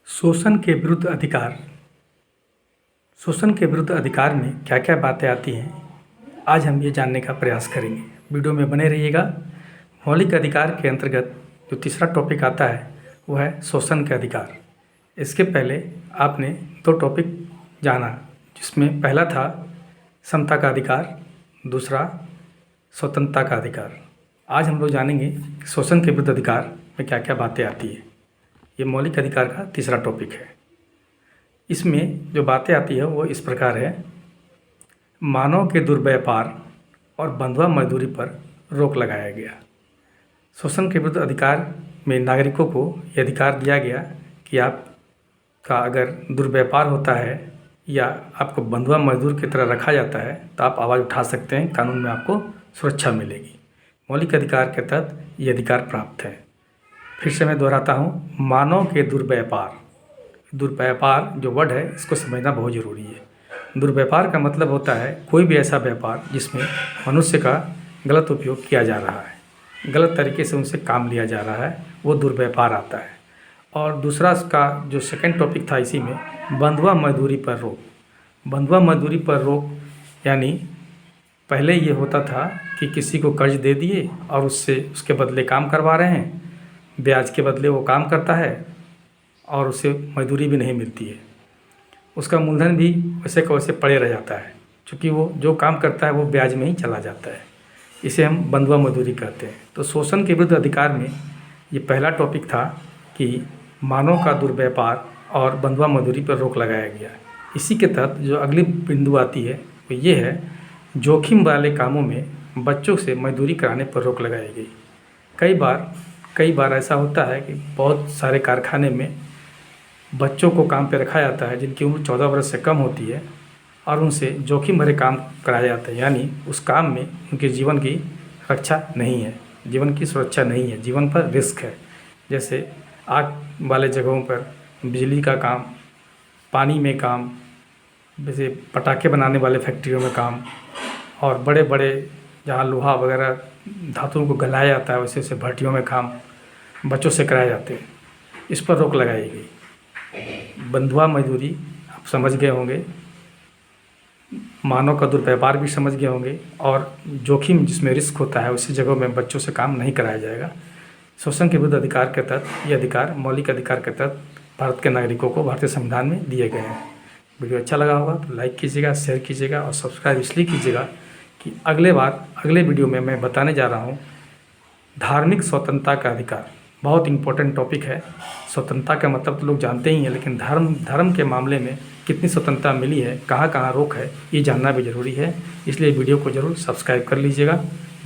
शोषण के विरुद्ध अधिकार। शोषण के विरुद्ध अधिकार में क्या क्या बातें आती हैं, आज हम ये जानने का प्रयास करेंगे। वीडियो में बने रहिएगा। मौलिक अधिकार के अंतर्गत जो तीसरा टॉपिक आता है वो है शोषण के अधिकार। इसके पहले आपने दो टॉपिक जाना, जिसमें पहला था समता का अधिकार, दूसरा स्वतंत्रता का अधिकार। आज हम लोग जानेंगे कि शोषण के विरुद्ध अधिकार में क्या क्या बातें आती है। ये मौलिक अधिकार का तीसरा टॉपिक है। इसमें जो बातें आती है वो इस प्रकार है। मानव के दुर्व्यापार और बंधुआ मजदूरी पर रोक लगाया गया। शोषण के विरुद्ध अधिकार में नागरिकों को यह अधिकार दिया गया कि आपका अगर दुर्व्यापार होता है या आपको बंधुआ मजदूर की तरह रखा जाता है तो आप आवाज़ उठा सकते हैं, कानून में आपको सुरक्षा मिलेगी। मौलिक अधिकार के तहत ये अधिकार प्राप्त है। फिर से मैं दोहराता हूँ, मानव के दुर्व्यापार। दुर्व्यापार जो वर्ड है इसको समझना बहुत ज़रूरी है। दुर्व्यापार का मतलब होता है कोई भी ऐसा व्यापार जिसमें मनुष्य का गलत उपयोग किया जा रहा है, गलत तरीके से उनसे काम लिया जा रहा है, वो दुर्व्यापार आता है। और दूसरा इसका जो सेकंड टॉपिक था इसी में, बंधुआ मजदूरी पर रोक। बंधुआ मजदूरी पर रोक यानी पहले ये होता था कि किसी को कर्ज दे दिए और उससे उसके बदले काम करवा रहे हैं, ब्याज के बदले वो काम करता है और उसे मजदूरी भी नहीं मिलती है, उसका मूलधन भी वैसे का वैसे पड़े रह जाता है, क्योंकि वो जो काम करता है वो ब्याज में ही चला जाता है। इसे हम बंधुआ मजदूरी कहते हैं। तो शोषण के विरुद्ध अधिकार में ये पहला टॉपिक था कि मानव का दुर्व्यापार और बंधुआ मजदूरी पर रोक लगाया गया। इसी के तहत जो अगली बिंदु आती है वो ये है, जोखिम वाले कामों में बच्चों से मजदूरी कराने पर रोक लगाई गई। कई बार ऐसा होता है कि बहुत सारे कारखाने में बच्चों को काम पे रखा जाता है जिनकी उम्र 14 वर्ष से कम होती है और उनसे जोखिम भरे काम कराया जाता है, यानी उस काम में उनके जीवन की रक्षा नहीं है, जीवन की सुरक्षा नहीं है, जीवन पर रिस्क है। जैसे आग वाले जगहों पर बिजली का काम, पानी में काम, जैसे पटाखे बनाने वाले फैक्ट्रियों में काम, और बड़े बड़े जहाँ लोहा वगैरह धातुओं को गलाया जाता है वैसे वैसे भट्टियों में काम बच्चों से कराए जाते हैं। इस पर रोक लगाई गई। बंधुआ मजदूरी आप समझ गए होंगे, मानव का दुर्व्यापार भी समझ गए होंगे, और जोखिम जिसमें रिस्क होता है उसी जगहों में बच्चों से काम नहीं कराया जाएगा। शोषण के विरुद्ध अधिकार के तहत ये अधिकार मौलिक अधिकार के तहत भारत के नागरिकों को भारतीय संविधान में दिए गए हैं। वीडियो अच्छा लगा होगा तो लाइक कीजिएगा, शेयर कीजिएगा और सब्सक्राइब इसलिए कीजिएगा कि अगले वीडियो में मैं बताने जा रहा हूँ धार्मिक स्वतंत्रता का अधिकार। बहुत इंपॉर्टेंट टॉपिक है। स्वतंत्रता का मतलब तो लोग जानते ही हैं, लेकिन धर्म के मामले में कितनी स्वतंत्रता मिली है, कहाँ कहाँ रोक है, ये जानना भी ज़रूरी है। इसलिए वीडियो को ज़रूर सब्सक्राइब कर लीजिएगा।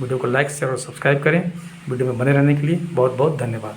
वीडियो को लाइक शेयर और सब्सक्राइब करें। वीडियो में बने रहने के लिए बहुत बहुत धन्यवाद।